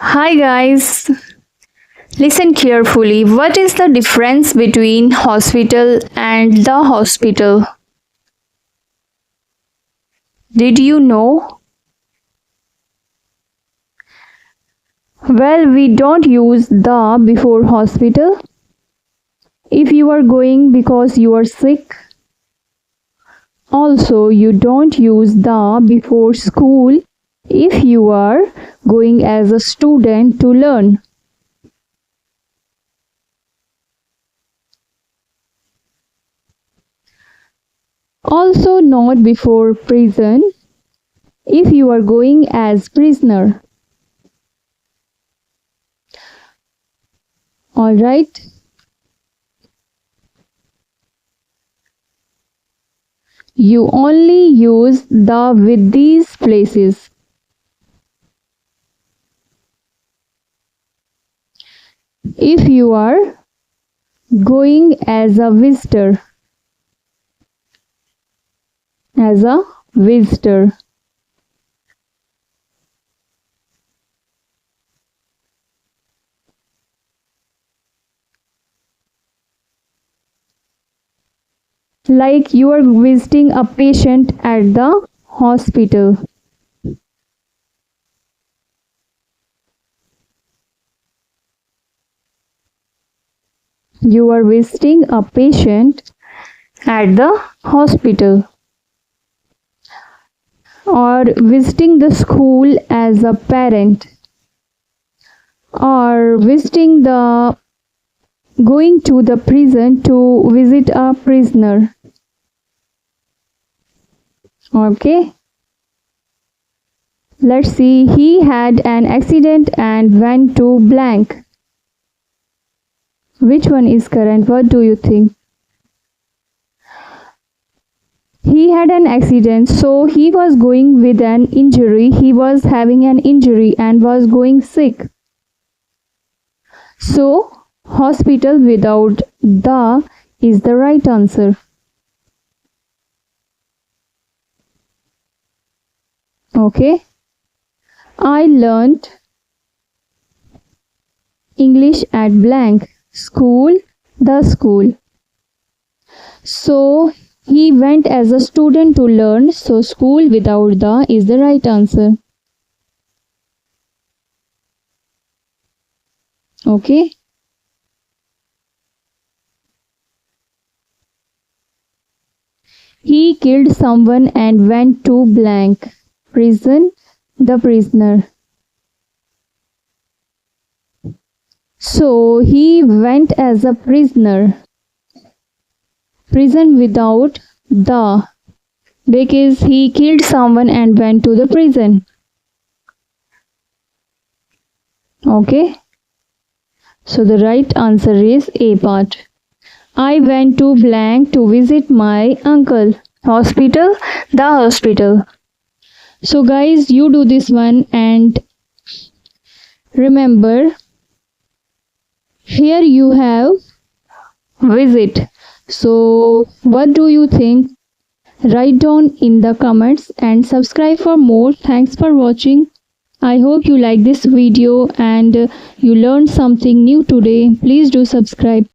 Hi guys, listen carefully. What is the difference between hospital and the hospital? Did you know? Well, we don't use the before hospital. If you are going because you are sick, also you don't use the before school if you are going as a student to learn. Also not before prison if you are going as prisoner. All right. You only use the with these places. If you are going as a visitor, as a visitor. Like you are visiting a patient at the hospital. You are visiting a patient at the hospital. Or visiting the school as a parent. Or visiting the going to the prison to visit a prisoner. Okay. Let's see. He had an accident and went to blank. Which one is correct? What do you think? He had an accident, so he was going with an injury. He was having an injury and was going sick. So, hospital without the is the right answer. Okay. I learned English at blank. School, the school. So, he went as a student to learn. So, school without the is the right answer. Okay. He killed someone and went to blank. Prison, the prisoner. So he went as a prisoner. Prison without the because he killed someone and went to the prison. Okay. So the right answer is A part. I went to blank to visit my uncle. Hospital, the hospital. So guys, you do this one and remember here you have visit. So what do you think? Write down in the comments and subscribe for more. Thanks for watching. I hope you like this video and you learned something new today. Please do subscribe.